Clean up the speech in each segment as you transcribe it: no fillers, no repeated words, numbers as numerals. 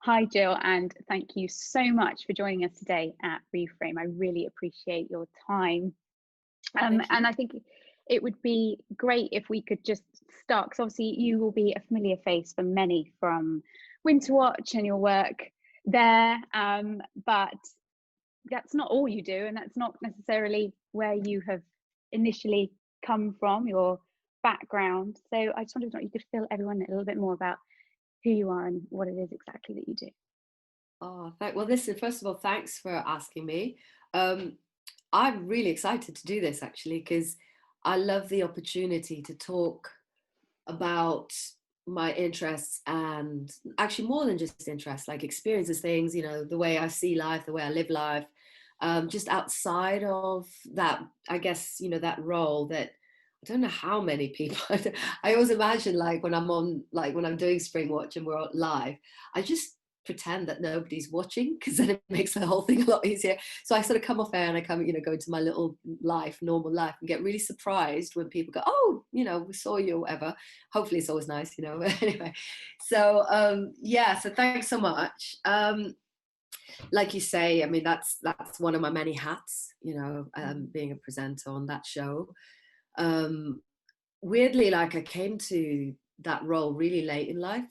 Hi, Jill, and thank you so much for joining us today at Reframe. I really appreciate your time. Thank And you. I think it would be great if we could just start, because obviously you will be a familiar face for many from Winterwatch and your work there. But that's not all you do, and that's not necessarily where you have initially come from, your background. So I just wondered if you could fill everyone a little bit more about who you are and what it is exactly that you do. Well, listen, first of all, thanks for asking me. Um, I'm really excited to do this actually because I love the opportunity to talk about my interests and actually more than just interests, like experiences, things, the way I see life, the way I live life, just outside of that, I guess, that role that I don't know how many people, I always imagine like when I'm doing Spring Watch and we're live, I just pretend that nobody's watching because then it makes the whole thing a lot easier. So I sort of come off air and I come, go into my little life, normal life, and get really surprised when people go, oh, we saw you or whatever. Hopefully it's always nice, but anyway. So so thanks so much. Like you say, I mean, that's one of my many hats, being a presenter on that show. Weirdly, like I came to that role really late in life.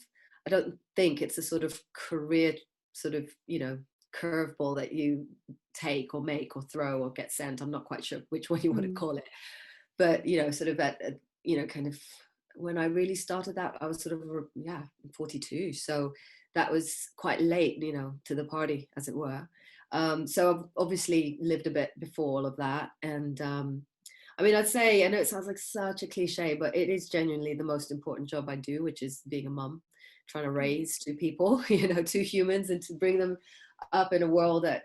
I don't think it's a sort of career sort of, curveball that you take or make or throw or get sent. I'm not quite sure which one you want to Mm. call it. But, sort of kind of when I really started that, I was sort of, 42. So that was quite late, to the party, as it were. So I've obviously lived a bit before all of that. And I mean, I'd say, I know it sounds like such a cliche, but it is genuinely the most important job I do, which is being a mum, trying to raise two people, two humans, and to bring them up in a world that,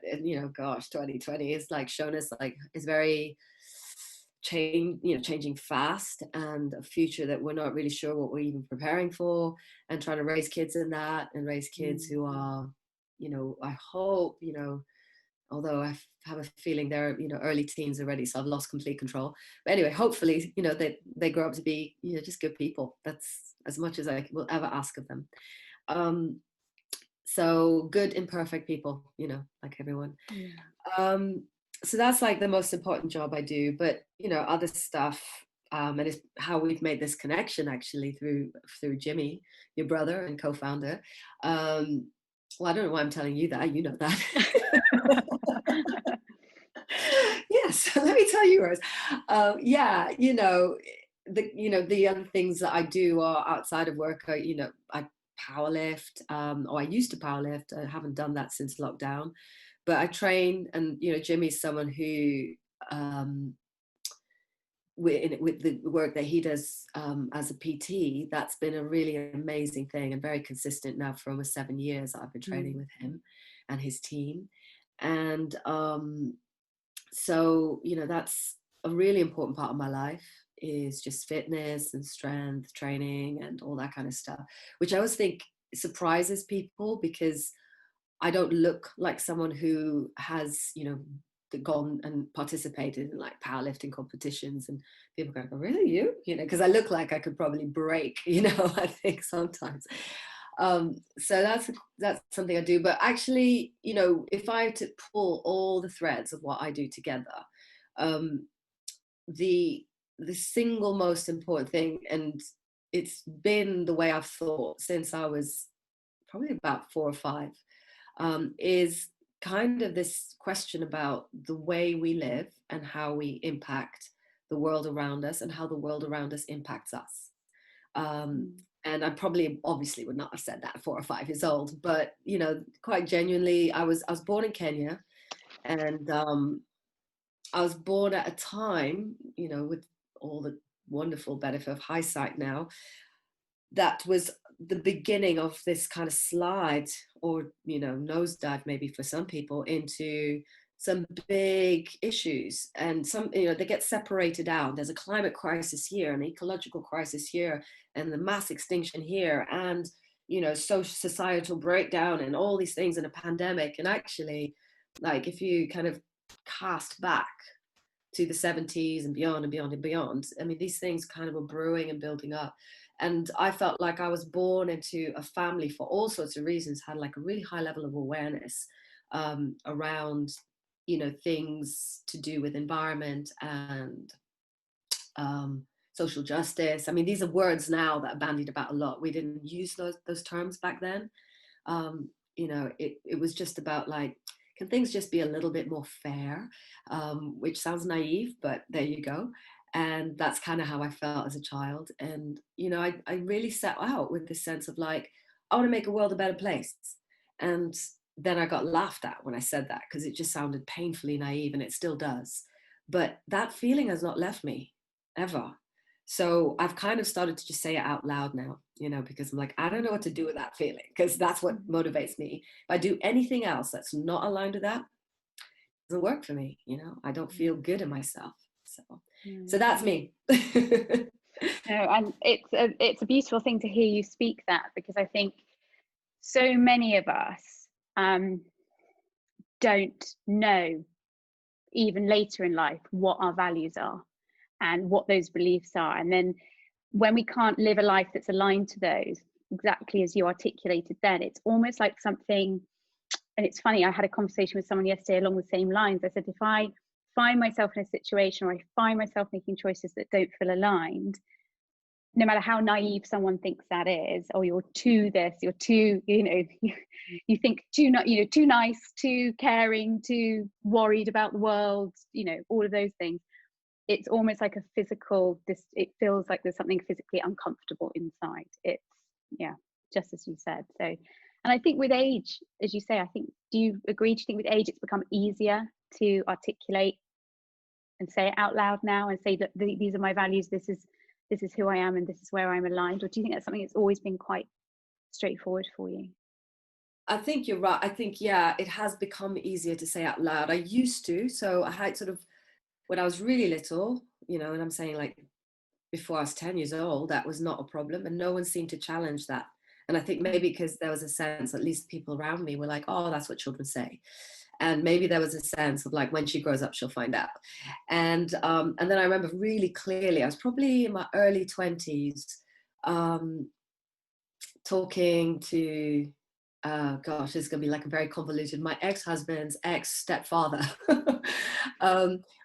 gosh, 2020 is like shown us like is very changing fast, and a future that we're not really sure what we're even preparing for, and trying to raise kids in that and raise kids who are, I hope, although I have a feeling they're, early teens already, so I've lost complete control. But anyway, hopefully, they grow up to be, just good people. That's as much as I will ever ask of them. So good, imperfect people, like everyone. Yeah. So that's like the most important job I do. But, other stuff, and it's how we've made this connection actually through Jimmy, your brother and co-founder. Well, I don't know why I'm telling you that. You know that. Yes, let me tell you, Rose. The other things that I do are outside of work. I powerlift, or I used to powerlift. I haven't done that since lockdown, but I train. And Jimmy's someone who, with the work that he does as a PT, that's been a really amazing thing and very consistent now for almost 7 years. I've been training with him and his team, and so that's a really important part of my life, is just fitness and strength training and all that kind of stuff, which I always think surprises people because I don't look like someone who has gone and participated in like powerlifting competitions, and people go, oh, really, because I look like I could probably break, I think sometimes. So that's something I do. But actually, if I had to pull all the threads of what I do together, um, the single most important thing, and it's been the way I've thought since I was probably about 4 or 5, is kind of this question about the way we live and how we impact the world around us and how the world around us impacts us. And I probably obviously would not have said that at 4 or 5 years old, but quite genuinely, I was born in Kenya, and I was born at a time, with all the wonderful benefit of hindsight now, that was the beginning of this kind of slide, or nosedive maybe for some people, into some big issues. And some, they get separated out. There's a climate crisis here, an ecological crisis here, and the mass extinction here, and social societal breakdown, and all these things, in a pandemic. And actually, like, if you kind of cast back to the 70s and beyond and beyond and beyond. I mean, these things kind of were brewing and building up. And I felt like I was born into a family for all sorts of reasons, had like a really high level of awareness around, you know, things to do with environment and social justice. I mean, these are words now that are bandied about a lot. We didn't use those terms back then. You know, it was just about like, can things just be a little bit more fair? Which sounds naive, but there you go. And that's kind of how I felt as a child. And, you know, I really set out with this sense of like, I want to make a world a better place. And then I got laughed at when I said that, because it just sounded painfully naive, and it still does. But that feeling has not left me ever. So I've kind of started to just say it out loud now, you know, because I'm like, I don't know what to do with that feeling, because that's what motivates me. If I do anything else that's not aligned with that, it doesn't work for me, you know. I don't feel good in myself. So that's me. No, and it's a beautiful thing to hear you speak that, because I think so many of us don't know, even later in life, what our values are and what those beliefs are. And then when we can't live a life that's aligned to those, exactly as you articulated then, it's almost like something. And it's funny, I had a conversation with someone yesterday along the same lines. I said, if I find myself in a situation, or I find myself making choices that don't feel aligned, no matter how naive someone thinks that is, or you're too this, you're too, you know, you think too not, you know, too nice, too caring, too worried about the world, you know, all of those things. It's almost like a physical, it feels like there's something physically uncomfortable inside. It's, yeah, just as you said. So, and I think with age, as you say, I think, do you agree? Do you think with age it's become easier to articulate and say it out loud now, and say that these are my values, this is who I am, and this is where I'm aligned? Or do you think that's something that's always been quite straightforward for you? I think you're right. I think, yeah, it has become easier to say out loud. I used to. So I had sort of, when I was really little, you know, and I'm saying like before I was 10 years old, that was not a problem. And no one seemed to challenge that. And I think maybe because there was a sense, at least people around me were like, oh, that's what children say. And maybe there was a sense of like, when she grows up, she'll find out. And then I remember really clearly, I was probably in my early 20s, talking to, gosh, it's going to be like a very convoluted, my ex-husband's ex-stepfather.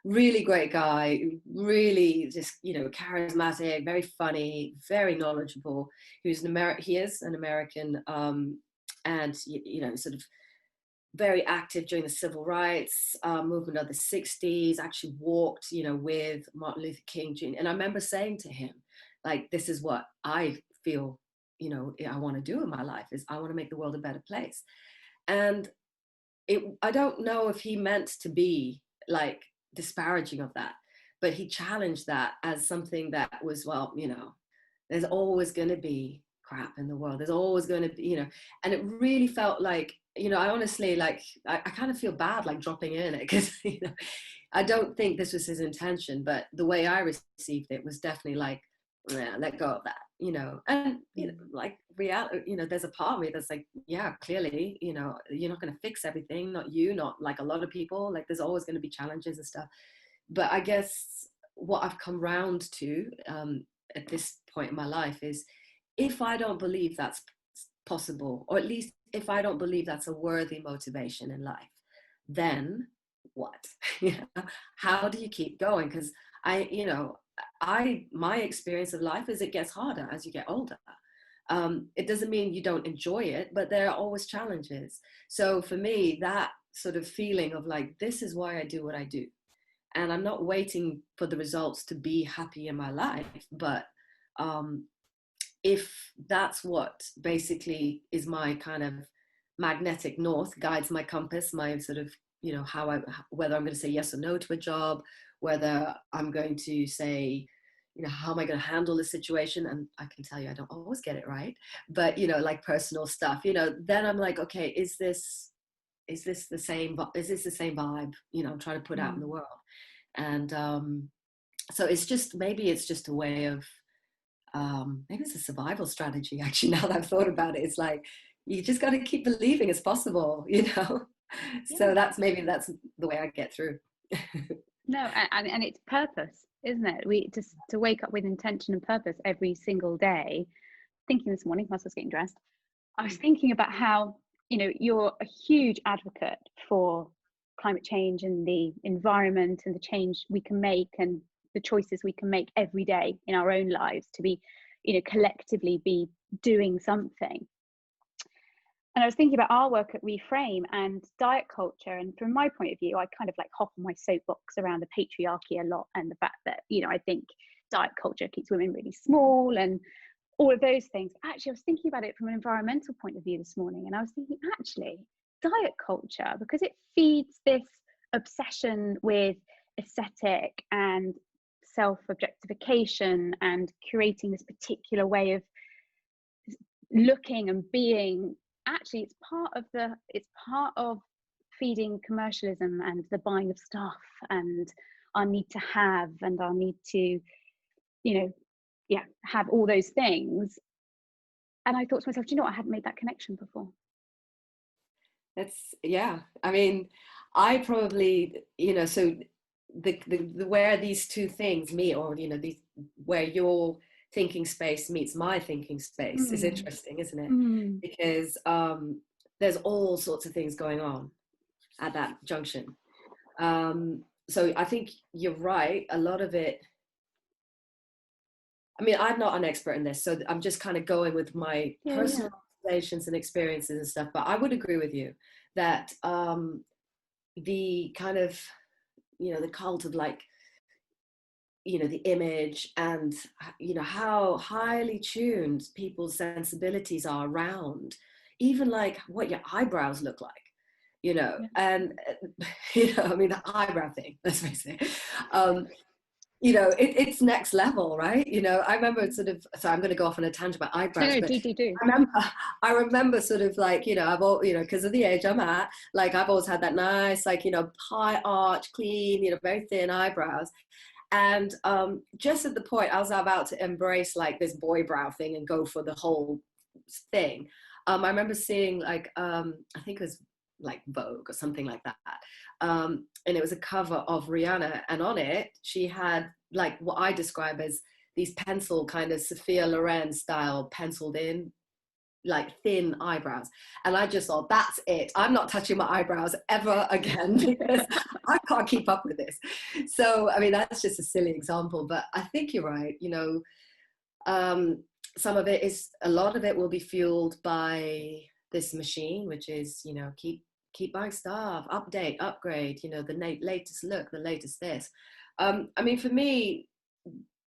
Really great guy, really just, you know, charismatic, very funny, very knowledgeable. He is an American, and, you know, sort of very active during the civil rights movement of the 60s, actually walked, you know, with Martin Luther King Jr. And I remember saying to him, like, this is what I feel, you know, I want to do in my life, is I want to make the world a better place. And I don't know if he meant to be like disparaging of that, but he challenged that as something that was, well, you know, there's always going to be crap in the world. There's always going to be, you know, and it really felt like, you know, I honestly, like, I kind of feel bad like dropping in it, because, you know, I don't think this was his intention, but the way I received it was definitely like, yeah, let go of that, you know. And, you know, like reality, you know, there's a part of me that's like, yeah, clearly, you know, you're not going to fix everything, not you, not like a lot of people, like there's always going to be challenges and stuff. But I guess what I've come round to at this point in my life is, if I don't believe that's possible, or at least if I don't believe that's a worthy motivation in life, then what? You know, how do you keep going? Because you know, my experience of life is it gets harder as you get older. It doesn't mean you don't enjoy it, but there are always challenges. So for me, that sort of feeling of like, this is why I do what I do. And I'm not waiting for the results to be happy in my life, but if that's what basically is my kind of magnetic north, guides my compass, my sort of, you know, whether I'm going to say yes or no to a job, whether I'm going to say, you know, how am I going to handle this situation? And I can tell you, I don't always get it right, but, you know, like personal stuff, you know, then I'm like, okay, is this the same vibe, you know, I'm trying to put out in the world? And so maybe it's just a way of, maybe it's a survival strategy, actually, now that I've thought about it. It's like, you just got to keep believing it's possible, you know. Yeah. So that's the way I get through. No, and it's purpose, isn't it? We just to wake up with intention and purpose every single day. Thinking this morning, whilst I was getting dressed, I was thinking about how, you're a huge advocate for climate change and the environment and the change we can make and the choices we can make every day in our own lives to be, collectively be doing something. And I was thinking about our work at Reframe and diet culture. And from my point of view, I kind of like hop on my soapbox around the patriarchy a lot and the fact that, I think diet culture keeps women really small and all of those things. Actually, I was thinking about it from an environmental point of view this morning. And I was thinking, actually, diet culture, because it feeds this obsession with aesthetic and self-objectification and curating this particular way of looking and being. Actually, it's part of feeding commercialism and the buying of stuff and our need to have and our need to, have all those things. And I thought to myself, do you know what? I hadn't made that connection before. I mean, I probably, so the where these two things meet, or where your thinking space meets my thinking space is interesting, isn't it? Because there's all sorts of things going on at that junction. So I think you're right. A lot of it, I mean, I'm not an expert in this, so I'm just kind of going with my personal observations and experiences and stuff. But I would agree with you that the kind of, the cult of like, the image and, how highly tuned people's sensibilities are around, even like what your eyebrows look like, and, I mean, the eyebrow thing, let's face it. It's next level, right? I remember sort of, so I'm going to go off on a tangent about eyebrows, No, but do. I remember sort of like, I've all, because of the age I'm at, like I've always had that nice, like, high arch, clean, very thin eyebrows. And just at the point I was about to embrace like this boy brow thing and go for the whole thing, I remember seeing like, I think it was like Vogue or something like that. And it was a cover of Rihanna, and on it, she had like what I describe as these pencil kind of Sophia Loren style penciled in, like thin eyebrows. And I just thought, that's it. I'm not touching my eyebrows ever again because I can't keep up with this. So, I mean, that's just a silly example, but I think you're right. Some of it is, a lot of it will be fueled by this machine, which is, keep buying stuff, update, upgrade, the latest look, the latest this. I mean, for me,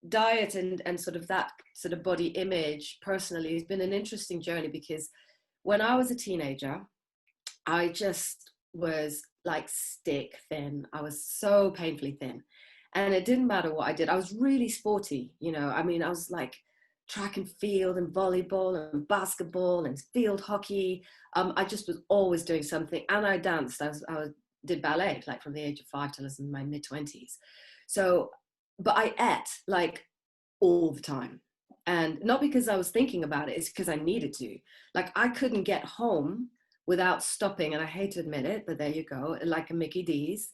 diet and sort of that sort of body image personally has been an interesting journey, because when I was a teenager, I just was like stick thin. I was so painfully thin, and it didn't matter what I did. I was really sporty, I mean, I was like track and field and volleyball and basketball and field hockey. I just was always doing something, and I danced. I did ballet like from the age of 5 till I was in my mid-20s. So, but I ate like all the time, and not because I was thinking about it, it's because I needed to. Like I couldn't get home without stopping, and I hate to admit it, but there you go, like a Mickey D's.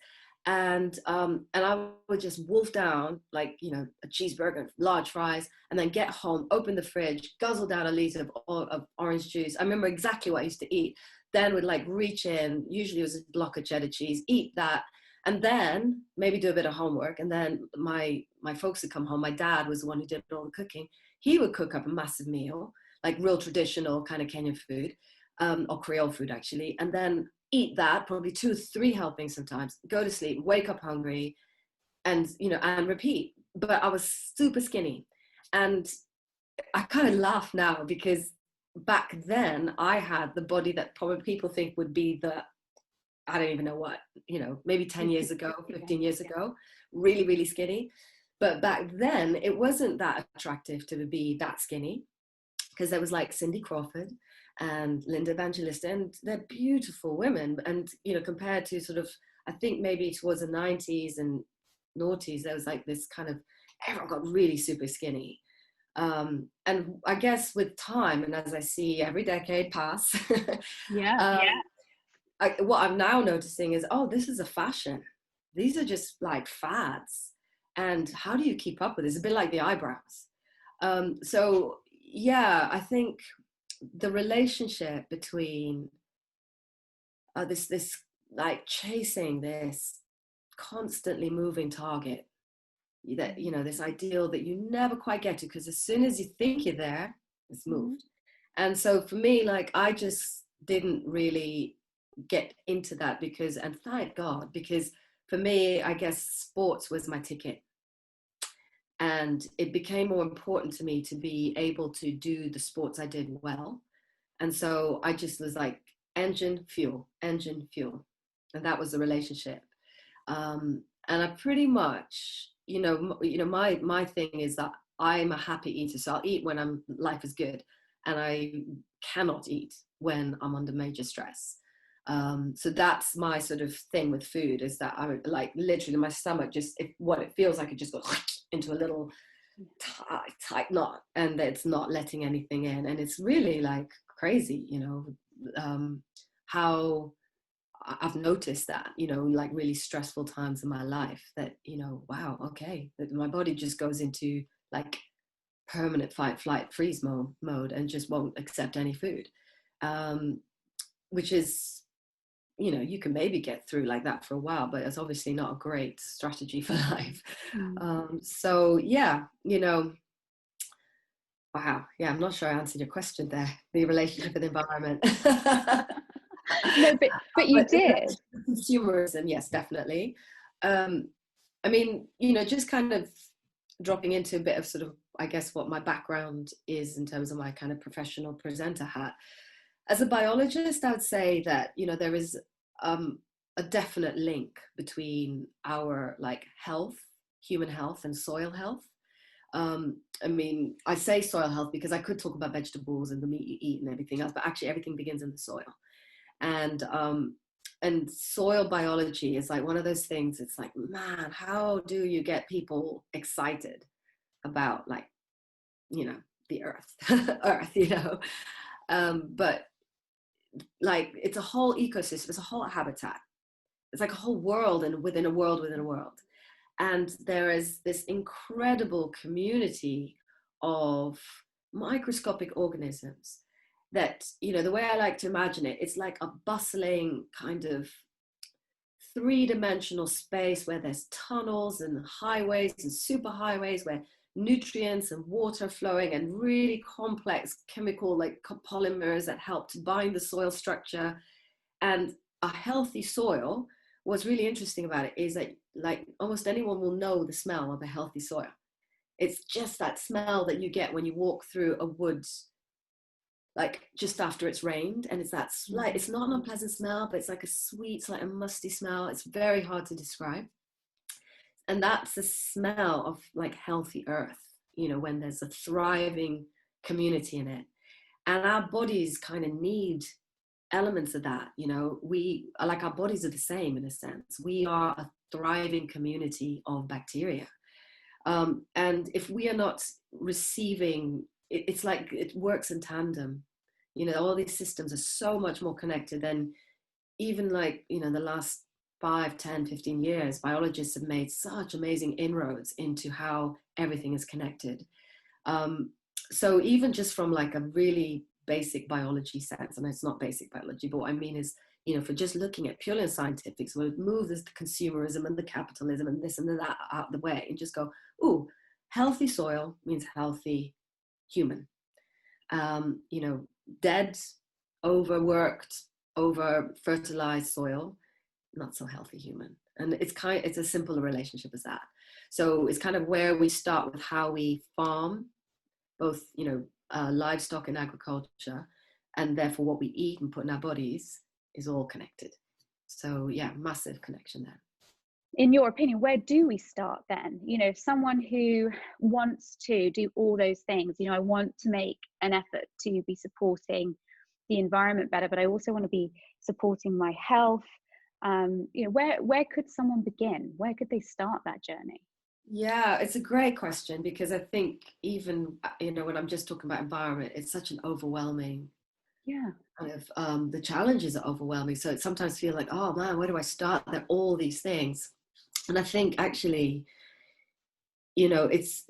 And I would just wolf down like, a cheeseburger, large fries, and then get home, open the fridge, guzzle down a liter of orange juice. I remember exactly what I used to eat. Then would like reach in, usually it was a block of cheddar cheese, eat that, and then maybe do a bit of homework. And then my folks would come home. My dad was the one who did all the cooking. He would cook up a massive meal, like real traditional kind of Kenyan food, or Creole food actually, and then eat that, probably 2 or 3 helpings sometimes, go to sleep, wake up hungry, and and repeat. But I was super skinny, and I kind of laugh now because back then I had the body that probably people think would be the, I don't even know what, maybe 10 years ago, 15 years ago, really, really skinny. But back then it wasn't that attractive to be that skinny, because there was like Cindy Crawford and Linda Evangelista, and they're beautiful women. And, compared to sort of, I think maybe towards the 90s and noughties, there was like this kind of, everyone got really super skinny. And I guess with time, and as I see every decade pass, what I'm now noticing is, oh, this is a fashion. these are just like fads. And how do you keep up with this? It's a bit like the eyebrows. So yeah, I think the relationship between this like chasing this constantly moving target, that, you know, this ideal that you never quite get to, because as soon as you think you're there, it's moved. And so for me, like, I just didn't really get into that, because, and thank God, because for me, I guess sports was my ticket. And it became more important to me to be able to do the sports I did well. And so I just was like, engine, fuel, engine, fuel. And that was the relationship. And I pretty much, my thing is that I'm a happy eater. So I'll eat when life is good. And I cannot eat when I'm under major stress. So that's my sort of thing with food, is that I like literally my stomach just, what it feels like, it just goes into a little tight knot, and it's not letting anything in. And it's really like crazy, how I've noticed that, like really stressful times in my life, that, wow, okay, that my body just goes into like permanent fight, flight, freeze mode and just won't accept any food, which is, you can maybe get through like that for a while, but it's obviously not a great strategy for life. So yeah, wow, yeah, I'm not sure I answered your question there, the relationship with the environment. No, but you did. Consumerism, yes, definitely. I mean, just kind of dropping into a bit of sort of, I guess, what my background is in terms of my kind of professional presenter hat. As a biologist, I would say that, there is a definite link between our like health, human health, and soil health. I mean, I say soil health because I could talk about vegetables and the meat you eat and everything else, but actually everything begins in the soil. And soil biology is like one of those things. It's like, man, how do you get people excited about, like, the earth, earth, but like, it's a whole ecosystem, it's a whole habitat, it's like a whole world, and within a world within a world. And there is this incredible community of microscopic organisms that, the way I like to imagine it, it's like a bustling kind of three-dimensional space where there's tunnels and highways and superhighways where nutrients and water flowing, and really complex chemical like polymers that help to bind the soil structure. And a healthy soil, what's really interesting about it is that, like, almost anyone will know the smell of a healthy soil. It's just that smell that you get when you walk through a woods, like just after it's rained, and it's that slight, it's not an unpleasant smell, but it's like a sweet, it's like a musty smell. It's very hard to describe. And that's the smell of like healthy earth, when there's a thriving community in it. And our bodies kind of need elements of that. We like, our bodies are the same in a sense. We are a thriving community of bacteria. And if we are not receiving, it's like it works in tandem. All these systems are so much more connected than even like, the last 5, 10, 15 years. Biologists have made such amazing inroads into how everything is connected. So even just from like a really basic biology sense, and it's not basic biology, but what I mean is, for just looking at purely scientific, so we'll move this, the consumerism and the capitalism and this and that out of the way, and just go, ooh, healthy soil means healthy human. Dead, overworked, over fertilized soil, not so healthy human. And it's a simpler relationship as that. So it's kind of where we start with how we farm, both, livestock and agriculture, and therefore what we eat and put in our bodies is all connected. So yeah, massive connection there. In your opinion, where do we start then? Someone who wants to do all those things, I want to make an effort to be supporting the environment better, but I also want to be supporting my health. Where could someone begin? Where could they start that journey? Yeah, it's a great question, because I think even, when I'm just talking about environment, it's such an overwhelming, kind of, the challenges are overwhelming. So it sometimes feels like, oh man, where do I start? There are all these things. And I think actually, you know, it's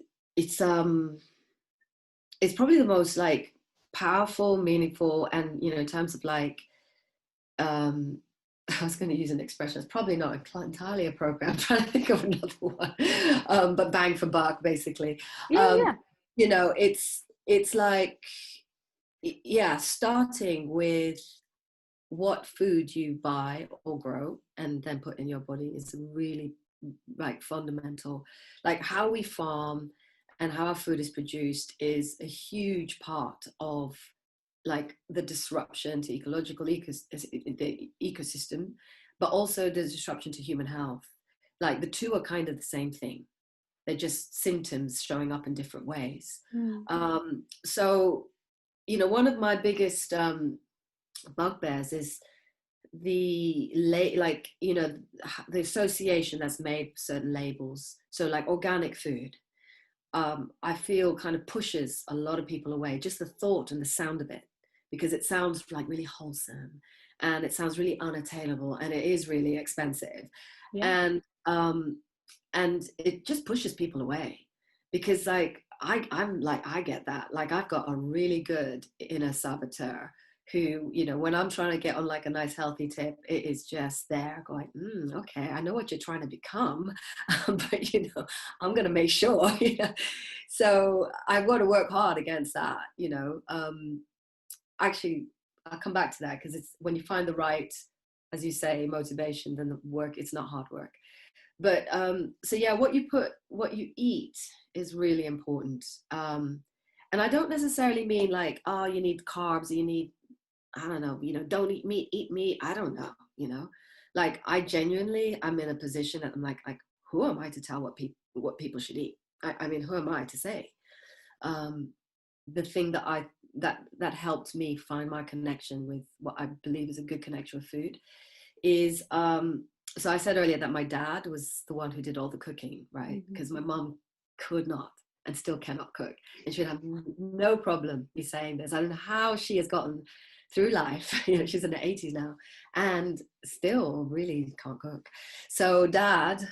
probably the most like powerful, meaningful, and, you know, in terms of like, I was going to use an expression, it's probably not entirely appropriate. I'm trying to think of another one, but bang for buck, basically. Yeah, yeah. You know, it's like, yeah, starting with what food you buy or grow and then put in your body is really like fundamental. Like how we farm and how our food is produced is a huge part of like the disruption to ecological the ecosystem, but also the disruption to human health. Like the two are kind of the same thing. They're just symptoms showing up in different ways. Mm. So, you know, one of my biggest bugbears is like, you know, the association that's made with certain labels. So like organic food, I feel kind of pushes a lot of people away, just the thought and the sound of it, because it sounds like really wholesome and it sounds really unattainable and it is really expensive. Yeah. And it just pushes people away, because like I'm like, I get that. Like I've got a really good inner saboteur who, you know, when I'm trying to get on like a nice healthy tip, it is just there going, okay, I know what you're trying to become, but you know, I'm going to make sure, you know. So I've got to work hard against that, you know. Actually, I'll come back to that, because it's when you find the right, as you say, motivation, then the work, it's not hard work. But so yeah, what you eat is really important. And I don't necessarily mean like, oh, you need carbs, you need, I don't know, you know, don't eat meat, eat meat. I don't know, you know, like I genuinely, I'm in a position that I'm like, who am I to tell what people should eat? I mean, who am I to say? The thing that helped me find my connection with what I believe is a good connection with food is, so I said earlier that my dad was the one who did all the cooking, right? Because my mom could not and still cannot cook, and she'd have no problem me saying this. I don't know how she has gotten through life. You know, she's in her 80s now and still really can't cook. So dad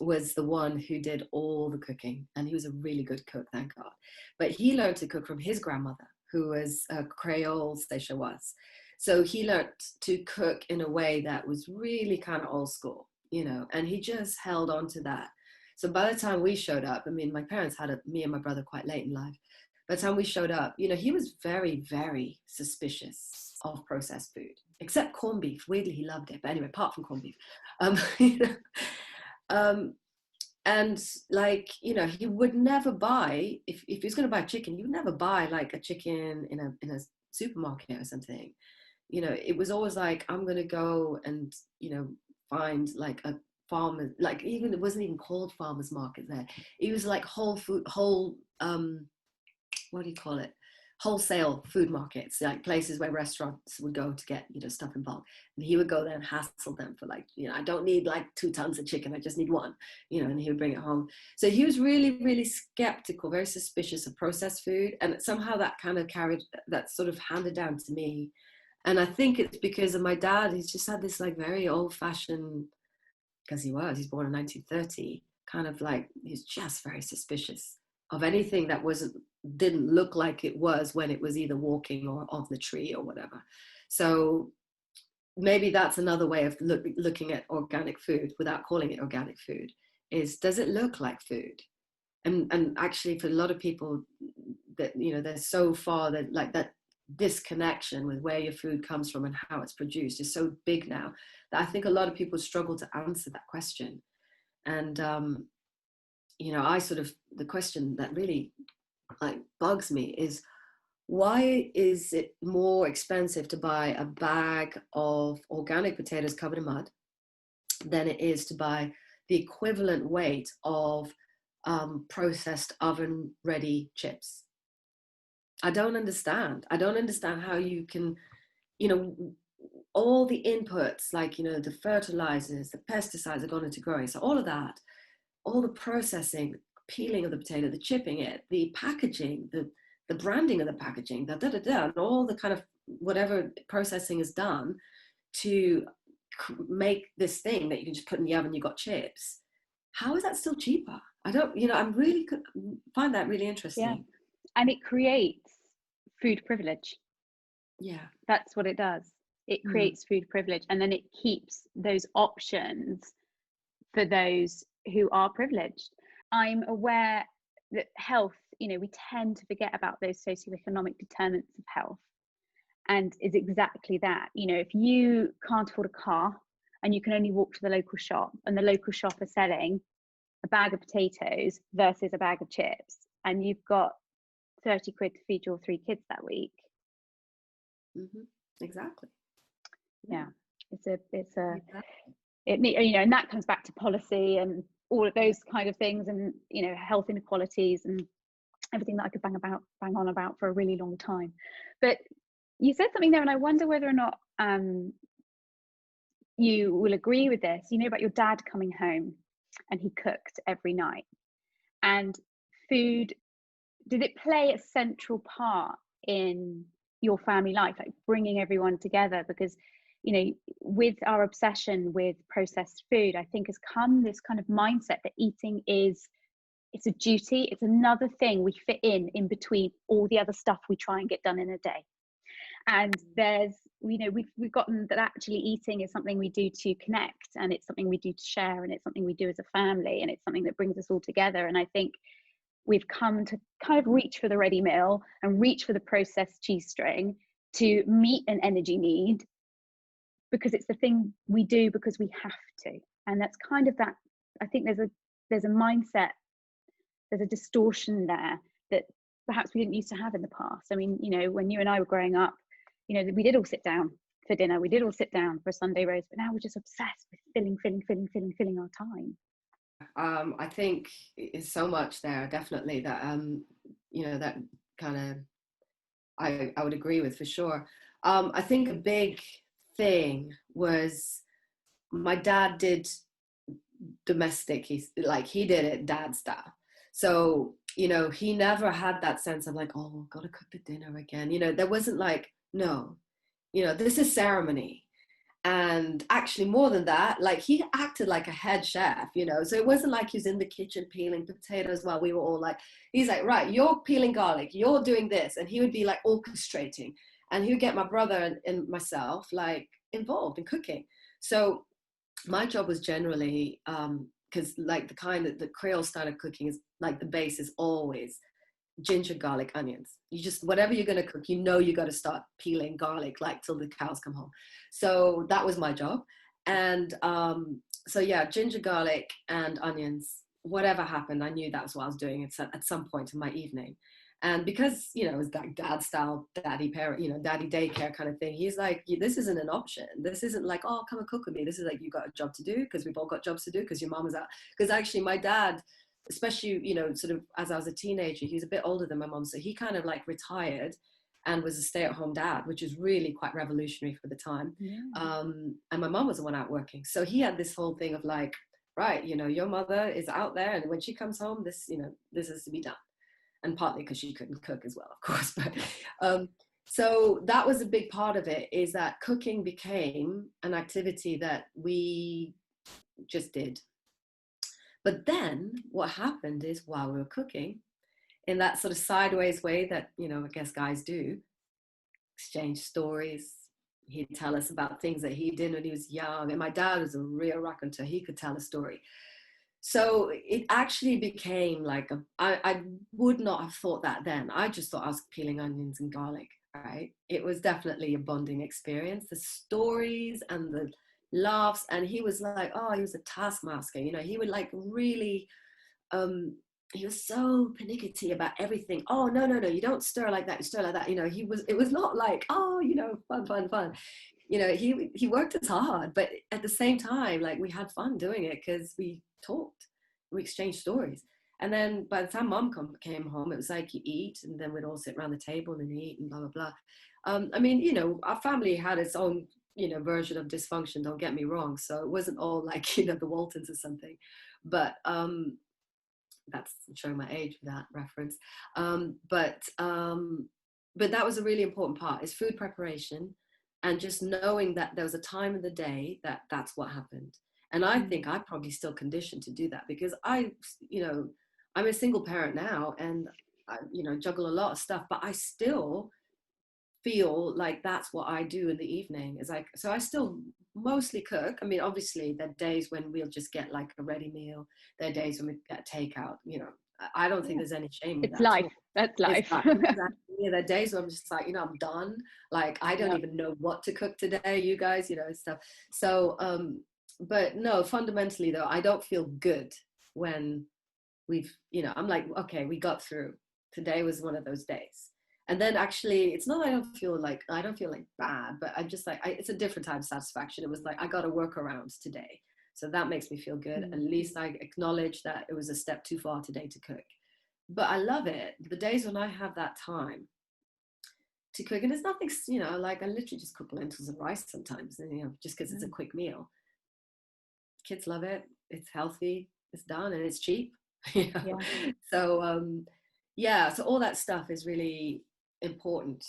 was the one who did all the cooking, and he was a really good cook, thank God. But he learned to cook from his grandmother, who was a Creole Seychelloise. So he learned to cook in a way that was really kind of old school, you know, and he just held on to that. So by the time we showed up, I mean, my parents had me and my brother quite late in life. By the time we showed up, you know, he was very, very suspicious of processed food, except corned beef. Weirdly, he loved it. But anyway, apart from corned beef. You know, and like, you know, he would never buy, if he was going to buy chicken, he would never buy like a chicken in a supermarket or something. You know, it was always like, I'm going to go and, you know, find like a farmer, like even, it wasn't even called farmers market there. It was like what do you call it? Wholesale food markets, like places where restaurants would go to get, you know, stuff in bulk. And he would go there and hassle them for like, you know, I don't need like 2 tons of chicken, I just need 1, you know, and he would bring it home. So he was really, really skeptical, very suspicious of processed food. And somehow that kind of that sort of handed down to me. And I think it's because of my dad. He's just had this like very old fashioned, because he's born in 1930, kind of like, he's just very suspicious of anything that didn't look like it was when it was either walking or on the tree or whatever. So maybe that's another way of looking at organic food without calling it organic food, is, does it look like food? And actually for a lot of people, that, you know, they're so far that like that disconnection with where your food comes from and how it's produced is so big now that I think a lot of people struggle to answer that question. And you know, the question that really like bugs me is, why is it more expensive to buy a bag of organic potatoes covered in mud than it is to buy the equivalent weight of processed oven ready chips? I don't understand how you can, you know, all the inputs, like, you know, the fertilizers, the pesticides are going into growing, so all of that, all the processing, peeling of the potato, the chipping it, the packaging, the branding of the packaging, and all the kind of whatever processing is done to make this thing that you can just put in the oven, you got chips. How is that still cheaper? I don't, you know, I'm really find that really interesting. And it creates food privilege. Yeah, That's what it does. It creates food privilege, and then it keeps those options for those who are privileged. I'm aware that health, you know, we tend to forget about those socioeconomic determinants of health, and is exactly that. You know, if you can't afford a car and you can only walk to the local shop, and the local shop are selling a bag of potatoes versus a bag of chips, and you've got 30 quid to feed your 3 kids that week. Exactly. Yeah, it's a it, you know, and that comes back to policy and all of those kind of things, and, you know, health inequalities and everything that I could bang on about for a really long time. But you said something there, and I wonder whether or not you will agree with this. You know about your dad coming home and he cooked every night, and food, did it play a central part in your family life, like bringing everyone together? Because, you know, with our obsession with processed food, I think has come this kind of mindset that eating is, it's a duty, it's another thing we fit in between all the other stuff we try and get done in a day. And there's, you know, we've gotten that actually eating is something we do to connect, and it's something we do to share, and it's something we do as a family, and it's something that brings us all together. And I think we've come to kind of reach for the ready meal and reach for the processed cheese string to meet an energy need, because it's the thing we do because we have to. And that's kind of that, I think there's a mindset, there's a distortion there that perhaps we didn't used to have in the past. I mean, you know, when you and I were growing up, you know, we did all sit down for dinner, we did all sit down for a Sunday roast, but now we're just obsessed with filling our time. I think it's so much there, definitely, that you know, that kind of I would agree with for sure. I think a big thing was my dad did domestic. He did it dad style. So, you know, he never had that sense of like, oh, gotta cook the dinner again. You know, there wasn't like, no, you know, this is ceremony. And actually more than that, like he acted like a head chef, you know, so it wasn't like he was in the kitchen peeling potatoes while we were all like, he's like, right, you're peeling garlic, you're doing this, and he would be like orchestrating, and he would get my brother and myself like involved in cooking. So my job was generally because like the kind of the Creole style of cooking is like the base is always ginger, garlic, onions. You just, whatever you're going to cook, you know, you got to start peeling garlic like till the cows come home. So that was my job. And so yeah, ginger, garlic and onions, whatever happened, I knew that was what I was doing at some point in my evening. And because, you know, it was that dad style, daddy parent, you know, daddy daycare kind of thing. He's like, this isn't an option. This isn't like, oh, come and cook with me. This is like, you got a job to do because we've all got jobs to do because your mom is out. Because actually my dad, especially, you know, sort of as I was a teenager, he was a bit older than my mom. So he kind of like retired and was a stay-at-home dad, which is really quite revolutionary for the time. Yeah. And my mom was the one out working. So he had this whole thing of like, right, you know, your mother is out there, and when she comes home, this, you know, this is to be done. And partly because she couldn't cook as well, of course. But so that was a big part of it, is that cooking became an activity that we just did. But then what happened is, while we were cooking, in that sort of sideways way that, you know, I guess guys do, exchange stories. He'd tell us about things that he did when he was young. And my dad was a real raconteur. He could tell a story. So it actually became like I would not have thought that then. I just thought I was peeling onions and garlic, right? It was definitely a bonding experience. The stories and the laughs, and he was like, oh, he was a taskmaster, you know, he would like really, he was so pernickety about everything. Oh, no, you don't stir like that, you stir like that. You know, it was not like, oh, you know, fun. You know, he worked as hard, but at the same time, like we had fun doing it because we talked, we exchanged stories. And then by the time mom came home, it was like you eat, and then we'd all sit around the table and eat and blah, blah, blah. I mean, you know, our family had its own, you know, version of dysfunction, don't get me wrong. So it wasn't all like, you know, the Waltons or something. But that's showing my age with that reference. But that was a really important part, is food preparation. and just knowing that there was a time in the day that that's what happened. And I think I probably still conditioned to do that, because you know, I'm a single parent now, and I, you know, juggle a lot of stuff, but I still feel like that's what I do in the evening, is like, so I still mostly cook. I mean, obviously there are days when we'll just get like a ready meal. There are days when we get takeout, you know. I don't think there's any shame in It's that at life. all. That's It's life. like, exactly, yeah, there are days where I'm just like, you know, I'm done. Like, I don't Yep. even know what to cook today, you guys, you know, and stuff. So, but no, fundamentally though, I don't feel good when we've, you know, I'm like, okay, we got through. Today was one of those days. And then actually, it's not, I don't feel like bad, but I'm just like, it's a different type of satisfaction. It was like, I got a workaround today. So that makes me feel good. At least I acknowledge that it was a step too far today to cook. But I love it. The days when I have that time to cook, and it's nothing, you know, like I literally just cook lentils and rice sometimes, and, you know, just because it's a quick meal. Kids love it. It's healthy. It's done, and it's cheap. You know? Yeah. So yeah, so all that stuff is really important.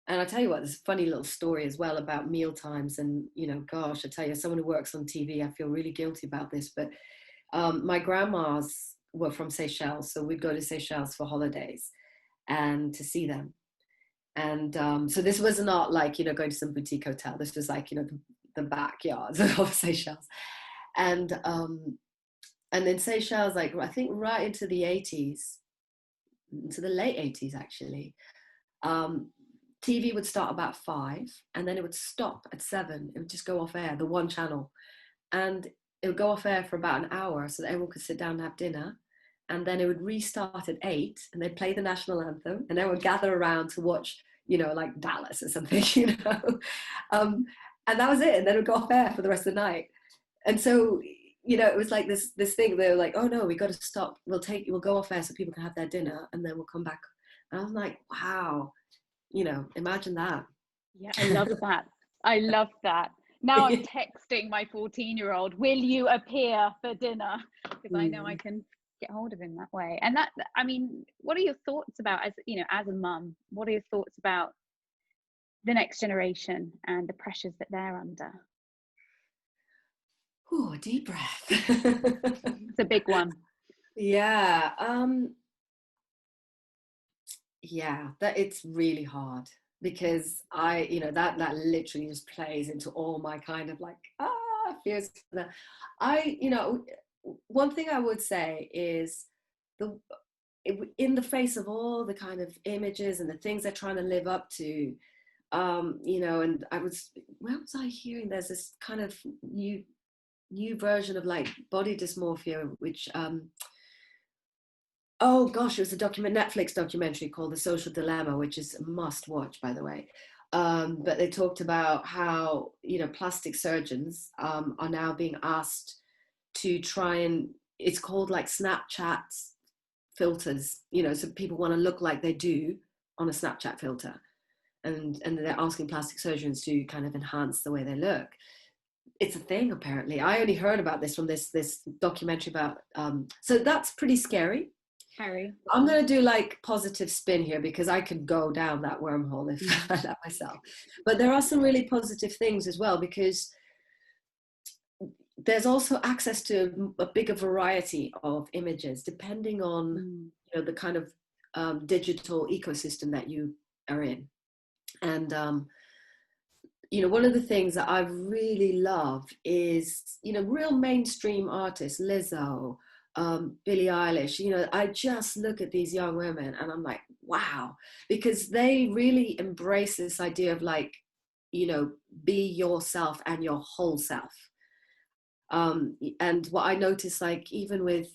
And I tell you what, there's a funny little story as well about meal times. And, you know, gosh, I tell you, as someone who works on TV, I feel really guilty about this. But my grandmas were from Seychelles, so we'd go to Seychelles for holidays and to see them. And so this was not like, you know, going to some boutique hotel. This was like, you know, the backyards of Seychelles. And in Seychelles, like I think right into the 80s, into the late 80s actually, TV would start about 5, and then it would stop at 7. It would just go off air, the one channel. And it would go off air for about an hour so that everyone could sit down and have dinner. And then it would restart at 8, and they'd play the national anthem, and everyone would gather around to watch, you know, like Dallas or something, you know. And that was it. And then it would go off air for the rest of the night. And so, you know, it was like this thing. They were like, oh no, we got to stop. We'll go off air so people can have their dinner, and then we'll come back. And I was like, wow, you know, imagine that. Yeah, I love that. I love that. Now I'm texting my 14-year-old, will you appear for dinner? Because I know I can get hold of him that way. And that, I mean, what are your thoughts about, as you know, as a mum, what are your thoughts about the next generation and the pressures that they're under? Oh, deep breath. It's a big one. Yeah. Yeah, that it's really hard, because you know, that literally just plays into all my kind of like, fears. You know, one thing I would say is in the face of all the kind of images and the things they're trying to live up to, you know, and where was I hearing there's this kind of new version of like body dysmorphia, which oh gosh, it was a Netflix documentary called The Social Dilemma, which is a must watch, by the way. But they talked about how, you know, plastic surgeons are now being asked to try and, it's called like Snapchat filters, you know, so people want to look like they do on a Snapchat filter. And they're asking plastic surgeons to kind of enhance the way they look. It's a thing, apparently. I only heard about this from this documentary about, so that's pretty scary. Harry, I'm going to do like positive spin here, because I could go down that wormhole if I let myself. But there are some really positive things as well, because there's also access to a bigger variety of images, depending on you know, the kind of digital ecosystem that you are in. And you know, one of the things that I've really loved is, you know, real mainstream artists, Lizzo, Billie Eilish, you know, I just look at these young women and I'm like, wow, because they really embrace this idea of like, you know, be yourself and your whole self. And what I noticed, like, even with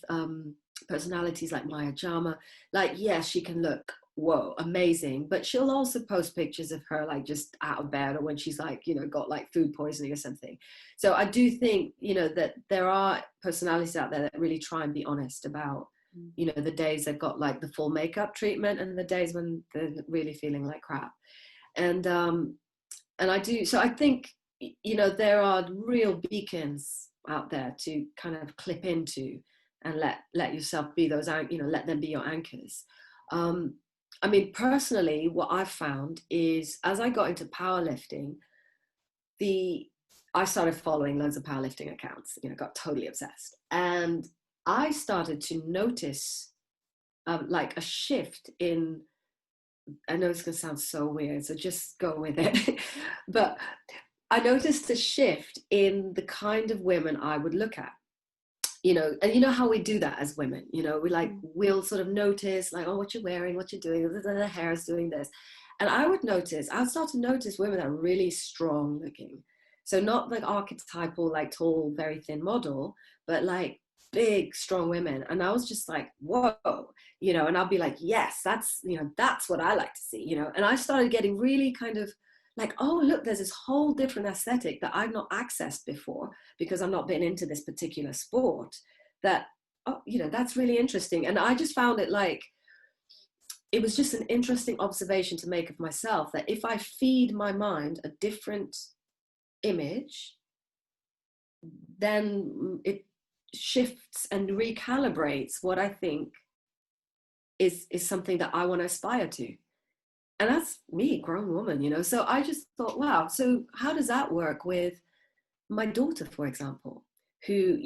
personalities like Maya Jama, like, yes, she can look, whoa, amazing, but she'll also post pictures of her like just out of bed, or when she's like, you know, got like food poisoning or something. So I do think, you know, that there are personalities out there that really try and be honest about, you know, the days they've got like the full makeup treatment and the days when they're really feeling like crap. And I do, so I think, you know, there are real beacons out there to kind of clip into and let yourself be those, you know, let them be your anchors. I mean, personally, what I've found is, as I got into powerlifting, I started following loads of powerlifting accounts, got totally obsessed. And I started to notice like a shift in, I know it's going to sound so weird, so just go with it. But I noticed a shift in the kind of women I would look at, and you know how we do that as women, we like, we'll sort of notice like, oh, what you're wearing, what you're doing, the hair is doing this. And I would start to notice women that are really strong looking. So not like archetypal, like tall, very thin model, but like big, strong women. And I was just like, whoa, and I'll be like, yes, that's what I like to see, And I started getting really kind of like, oh, look, there's this whole different aesthetic that I've not accessed before because I've not been into this particular sport. That, oh, that's really interesting. And I just found it like, it was just an interesting observation to make of myself, that if I feed my mind a different image, then it shifts and recalibrates what I think is something that I want to aspire to. And that's me, grown woman, So I just thought, wow, so how does that work with my daughter, for example, who,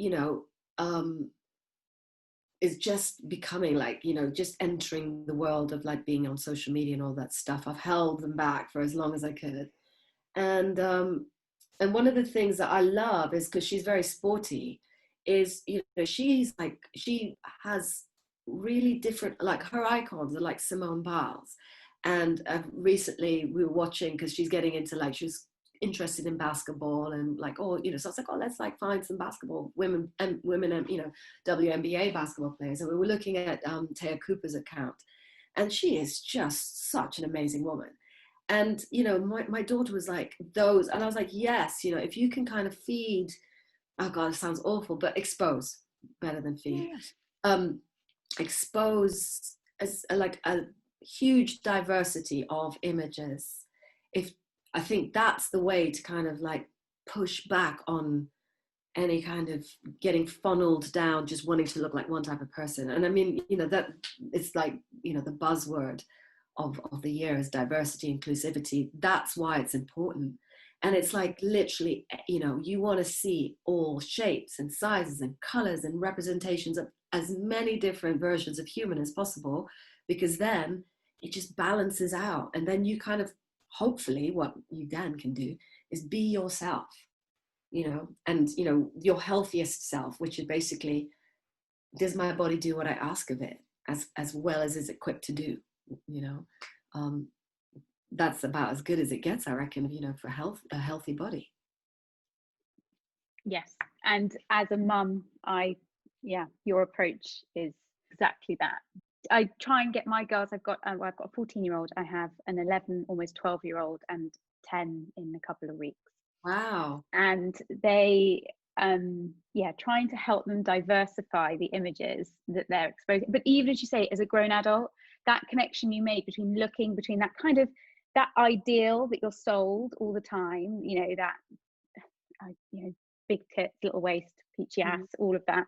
is just becoming like, just entering the world of like being on social media and all that stuff. I've held them back for as long as I could. And one of the things that I love is, because she's very sporty, is, she's like, she has really different, like her icons are like Simone Biles. And recently we were watching, because she's getting into like, she was interested in basketball and like, oh, so I was like, oh, let's like find some basketball women and WNBA basketball players. And we were looking at Taya Cooper's account, and she is just such an amazing woman. And my daughter was like, those, and I was like, yes, if you can kind of feed, oh god, it sounds awful, but expose, better than feed. Expose as like a huge diversity of images. If I think that's the way to kind of like push back on any kind of getting funneled down, just wanting to look like one type of person. And I mean, that it's like, the buzzword of the year is diversity, inclusivity. That's why it's important. And it's like, literally, you want to see all shapes and sizes and colors and representations of as many different versions of human as possible, because then it just balances out. And then you kind of, hopefully what you then can do is be yourself, and your healthiest self, which is basically, does my body do what I ask of it as well as is equipped to do? That's about as good as it gets, I reckon, for a healthy body. Yes. And as a mum, your approach is exactly that. I try and get my girls, I've got a 14-year-old, I have an 11, almost 12-year-old, and 10 in a couple of weeks. Wow. And they, trying to help them diversify the images that they're exposing. But even as you say, as a grown adult, that connection you make between that kind of, that ideal that you're sold all the time, big tits, little waist, peachy ass, all of that,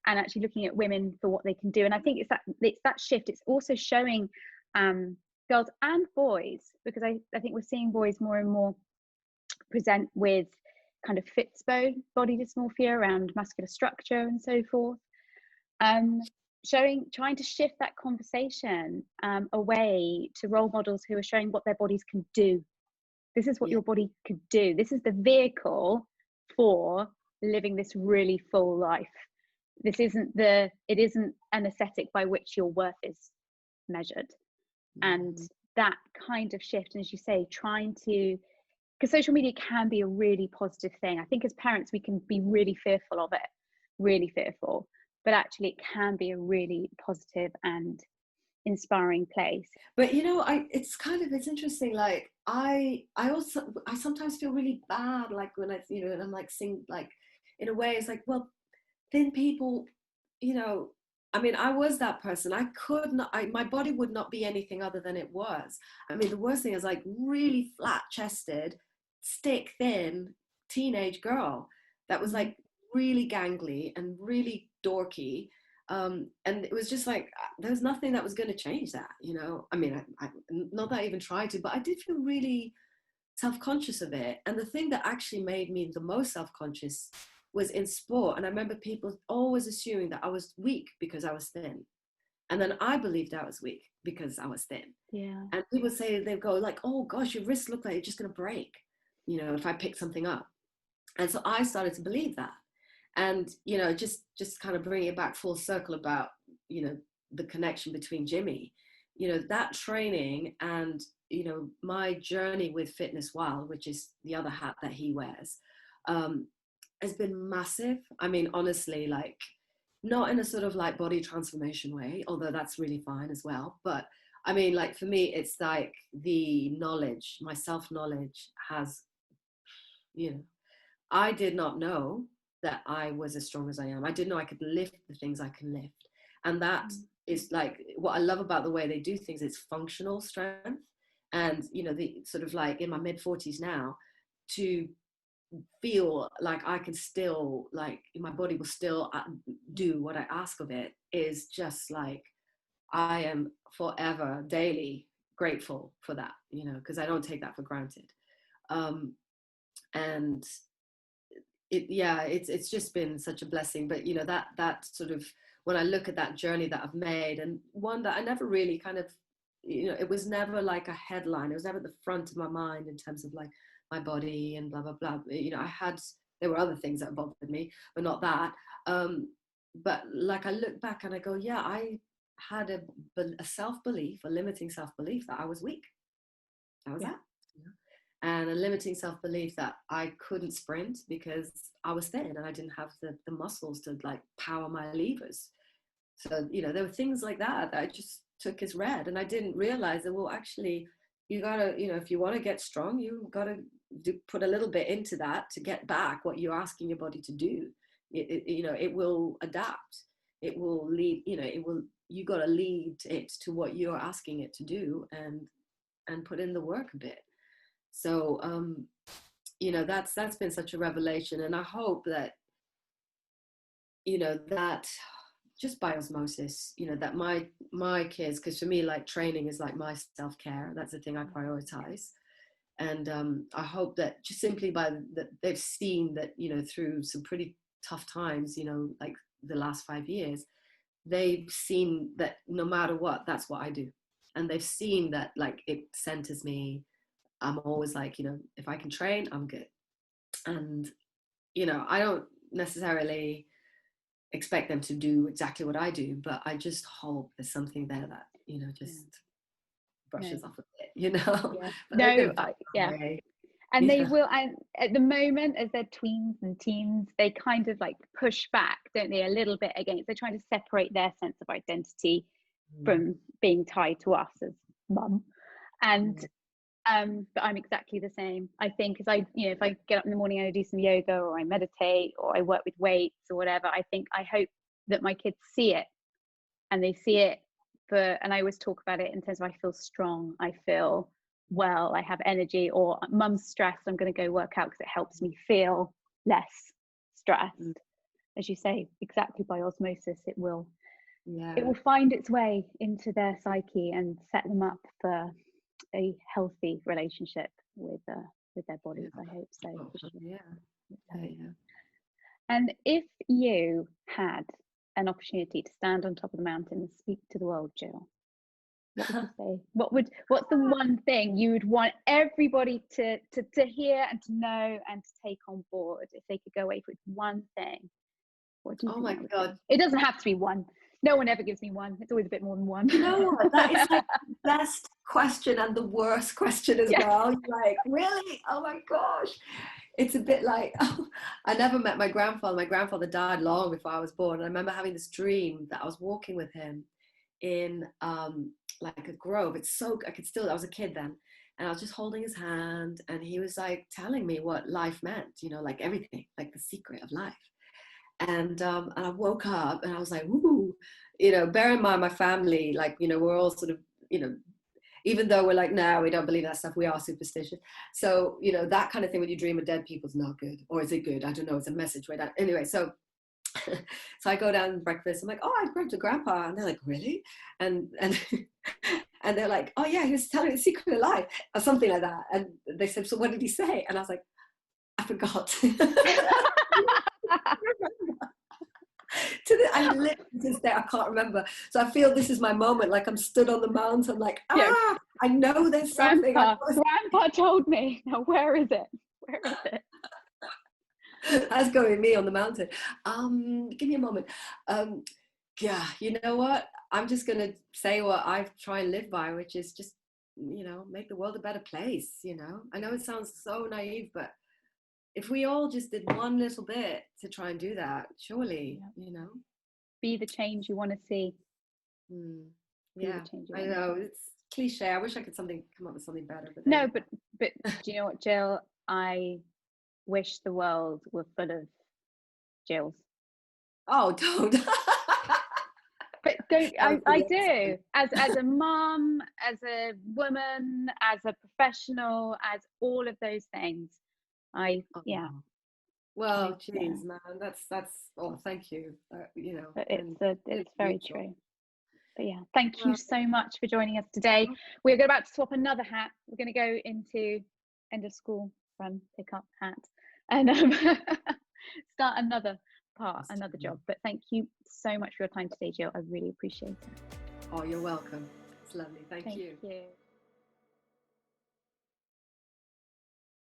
and actually looking at women for what they can do. And I think it's that shift. It's also showing girls and boys, because I think we're seeing boys more and more present with kind of fitspo body dysmorphia around muscular structure and so forth. Trying to shift that conversation away to role models who are showing what their bodies can do. This is what your body could do. This is the vehicle for living this really full life. It isn't an aesthetic by which your worth is measured. And that kind of shift, and as you say, because social media can be a really positive thing. I think as parents, we can be really fearful of it, really fearful, but actually it can be a really positive and inspiring place. But it's interesting. Like I sometimes feel really bad, like when and I'm like sing, like in a way it's like, well, thin people, I mean, I was that person. I could not, my body would not be anything other than it was. I mean, the worst thing is like really flat chested, stick thin teenage girl that was like really gangly and really dorky. And it was just like, there was nothing that was going to change that, I mean, I not that I even tried to, but I did feel really self-conscious of it. And the thing that actually made me the most self-conscious was in sport. And I remember people always assuming that I was weak because I was thin. And then I believed I was weak because I was thin. Yeah. And people say, they go like, oh gosh, your wrists look like you're just going to break, you know, if I pick something up. And so I started to believe that. And, you know, just kind of bringing it back full circle about, you know, the connection between Jimmy, you know, that training and, you know, my journey with Fitness Wild, which is the other hat that he wears, has been massive. I mean, honestly, like, not in a sort of like body transformation way, although that's really fine as well. But I mean, like, for me, it's like the knowledge, my self-knowledge has, you know, I did not know that I was as strong as I am. I didn't know I could lift the things I can lift. And that is like what I love about the way they do things. It's functional strength. And, you know, the sort of like in my mid 40s now, to feel like I can still, like, my body will still do what I ask of it is just like, I am forever daily grateful for that, you know, because I don't take that for granted. And it's just been such a blessing. But, you know, that sort of, when I look at that journey that I've made, and one that I never really kind of, you know, it was never like a headline. It was never at the front of my mind in terms of like my body and blah, blah, blah. You know, there were other things that bothered me, but not that. But like, I look back and I go, yeah, I had a self-belief, a limiting self-belief that I was weak. That was that. You know? And a limiting self-belief that I couldn't sprint because I was thin and I didn't have the muscles to like power my levers. So, you know, there were things like that I just took as read, and I didn't realize that, well, actually, you gotta, you know, if you want to get strong, you gotta put a little bit into that to get back what you're asking your body to do. You know, it will adapt. It will lead, you know, you gotta lead it to what you're asking it to do, and put in the work a bit. So, you know, that's been such a revelation. And I hope that, you know, that just by osmosis, you know, that my kids, because for me, like, training is like my self-care. That's the thing I prioritize. And I hope that just simply by that they've seen that, you know, through some pretty tough times, you know, like the last 5 years, they've seen that no matter what, that's what I do. And they've seen that, like, it centers me. I'm always like, you know, if I can train, I'm good. And, you know, I don't necessarily expect them to do exactly what I do, but I just hope there's something there that, you know, just brushes off a bit, you know. Yeah. And they will, and at the moment, as they're tweens and teens, they kind of like push back, don't they, a little bit against, they're trying to separate their sense of identity from being tied to us as mum. And but I'm exactly the same. I think, as I, you know, if I get up in the morning and I do some yoga, or I meditate, or I work with weights or whatever, I hope that my kids see it, and they see it and I always talk about it in terms of, I feel strong, I feel well, I have energy, or mum's stressed, I'm going to go work out because it helps me feel less stressed. As you say, exactly, by osmosis, it will find its way into their psyche and set them up for a healthy relationship with their bodies. I hope so. For sure. And if you had an opportunity to stand on top of the mountain and speak to the world, Jill, what would you say? What's the one thing you would want everybody to hear and to know and to take on board? If they could go away with one thing, what do you think? Oh my God, it doesn't have to be one. No one ever gives me one. It's always a bit more than one. You know what? That is like the best question and the worst question as well. You're like, really? Oh my gosh. It's a bit like, I never met my grandfather. My grandfather died long before I was born. And I remember having this dream that I was walking with him in like a grove. I was a kid then. And I was just holding his hand, and he was like telling me what life meant, you know, like everything, like the secret of life. And I woke up and I was like, woo, you know, bear in mind my family, like, you know, we're all sort of, you know, even though we're like, no, we don't believe that stuff, we are superstitious. So, you know, that kind of thing when you dream of dead people's not good. Or is it good? I don't know. It's a message right now. Anyway, so I go down to breakfast. I'm like, oh, I dreamt of grandpa. And they're like, really? And And they're like, oh yeah, he was telling a secret of life or something like that. And they said, so what did he say? And I was like, I forgot. I literally just there, I can't remember. So I feel this is my moment, like I'm stood on the mountain, like, Yeah. I know there's something. Grandpa told me. Now, where is it? Where is it? That's going me on the mountain. Give me a moment. Yeah, you know what? I'm just going to say what I try and live by, which is just, make the world a better place, I know it sounds so naive, but if we all just did one little bit to try and do that, surely, Be the change you want to see. Yeah, I know it's cliche. I wish I could come up with something better. But no, but do you know what, Jill? I wish the world were full of Jills. Oh, don't. But don't, I do. As a mum, as a woman, as a professional, as all of those things. Well, geez, man, that's. Oh, thank you. It's very true. But yeah, thank you so much for joining us today. We're about to swap another hat. We're going to go into end of school run, pick up hat, and start another job. But thank you so much for your time today, Jill. I really appreciate it. Oh, you're welcome. It's lovely. Thank you. Thank you.